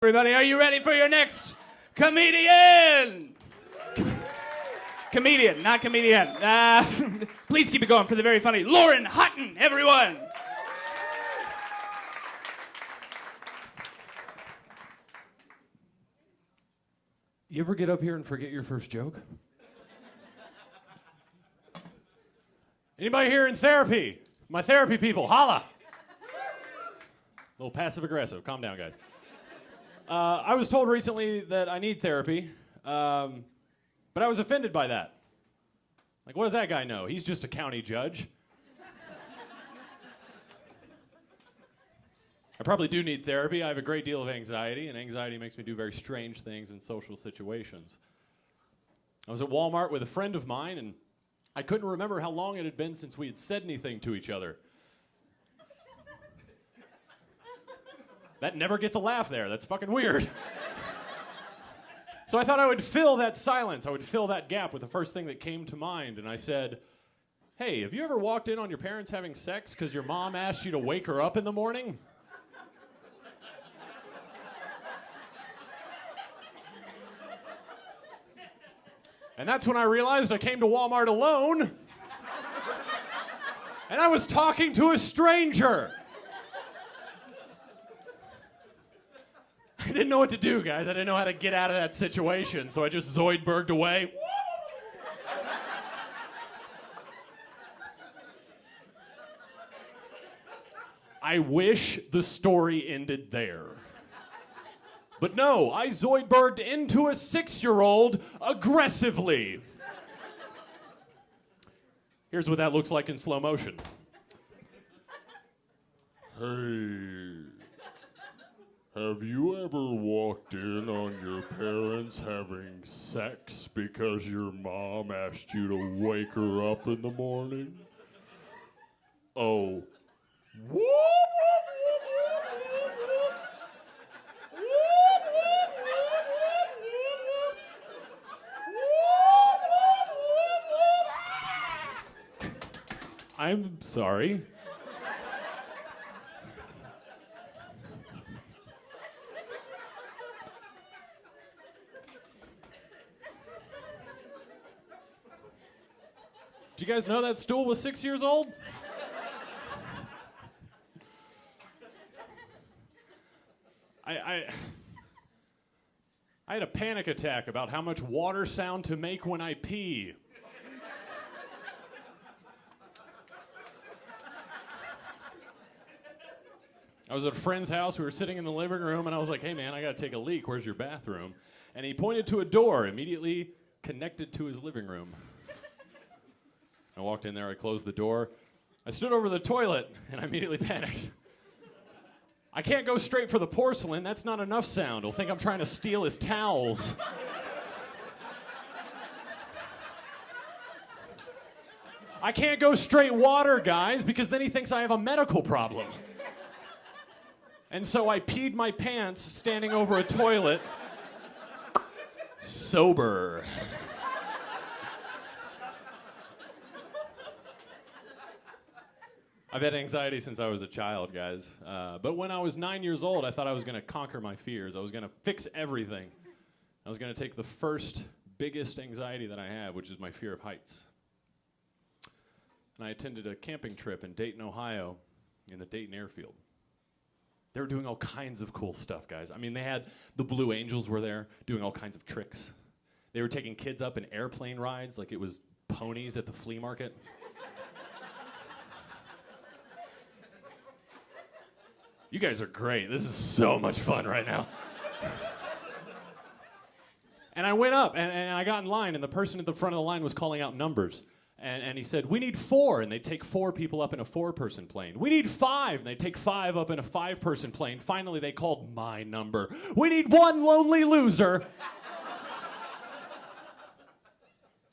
Everybody, are you ready for your next comedian? Comedian, not comedian. Please keep it going for the very funny Loren Hutton, everyone. You ever get up here and forget your first joke? Anybody here in therapy? My therapy people, holla. A little passive aggressive. Calm down, guys. I was told recently that I need therapy, but I was offended by that. Like, what does that guy know? He's just a county judge. I probably do need therapy. I have a great deal of anxiety, and anxiety makes me do very strange things in social situations. I was at Walmart with a friend of mine, and I couldn't remember how long it had been since we had said anything to each other. That never gets a laugh there. That's fucking weird. So I thought I would fill that silence. I would fill that gap with the first thing that came to mind, and I said, "Hey, have you ever walked in on your parents having sex because your mom asked you to wake her up in the morning?" And that's when I realized I came to Walmart alone. And I was talking to a stranger. I didn't know what to do, guys. I didn't know how to get out of that situation, so I just Zoidberged away. I wish the story ended there. But no, I Zoidberged into a 6-year-old aggressively. Here's what that looks like in slow motion. Hey, have you ever walked in on your parents having sex because your mom asked you to wake her up in the morning? Oh. I'm sorry. Did you guys know that stool was 6 years old? I had a panic attack about how much water sound to make when I pee. I was at a friend's house. We were sitting in the living room, and I was like, "Hey, man, I got to take a leak. Where's your bathroom?" And he pointed to a door immediately connected to his living room. I walked in there. I closed the door. I stood over the toilet, and I immediately panicked. I can't go straight for the porcelain. That's not enough sound. He'll think I'm trying to steal his towels. I can't go straight water, guys, because then he thinks I have a medical problem. And so I peed my pants standing over a toilet, sober. I've had anxiety since I was a child, guys. But when I was 9 years old, I thought I was going to conquer my fears. I was going to fix everything. I was going to take the first biggest anxiety that I have, which is my fear of heights. And I attended a camping trip in Dayton, Ohio, in the Dayton airfield. They were doing all kinds of cool stuff, guys. I mean, they had the Blue Angels were there doing all kinds of tricks. They were taking kids up in airplane rides like it was ponies at the flea market. You guys are great. This is so much fun right now. And I went up, and I got in line, and the person at the front of the line was calling out numbers. And he said, "We need 4," and they'd take 4 people up in a 4-person plane. "We need 5," and they'd take 5 up in a 5-person plane. Finally, they called my number. "We need 1 lonely loser."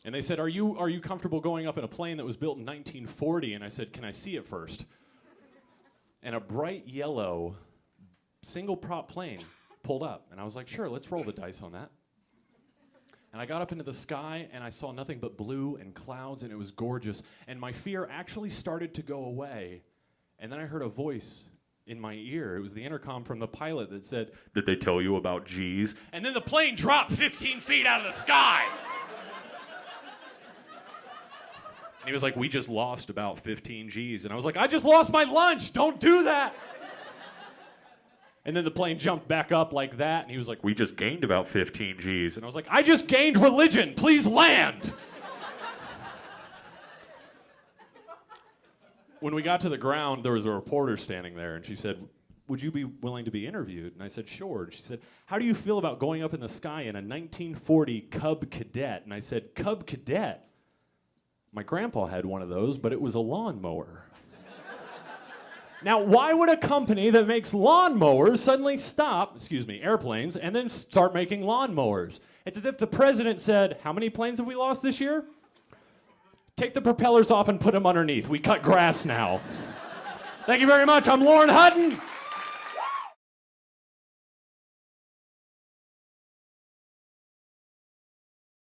And they said, are you comfortable going up in a plane that was built in 1940? And I said, "Can I see it first?" And a bright yellow single prop plane pulled up. And I was like, "Sure, let's roll the dice on that." And I got up into the sky, and I saw nothing but blue and clouds, and it was gorgeous. And my fear actually started to go away. And then I heard a voice in my ear. It was the intercom from the pilot that said, "Did they tell you about G's?" And then the plane dropped 15 feet out of the sky. And he was like, "We just lost about 15 G's." And I was like, "I just lost my lunch. Don't do that." And then the plane jumped back up like that. And he was like, "We just gained about 15 G's." And I was like, "I just gained religion. Please land." When we got to the ground, there was a reporter standing there, and she said, "Would you be willing to be interviewed?" And I said, "Sure." And she said, "How do you feel about going up in the sky in a 1940 Cub Cadet?" And I said, "Cub Cadet? My grandpa had one of those, but it was a lawnmower." Now, why would a company that makes lawnmowers suddenly stop, airplanes, and then start making lawnmowers? It's as if the president said, "How many planes have we lost this year? Take the propellers off and put them underneath. We cut grass now." Thank you very much. I'm Loren Hutton.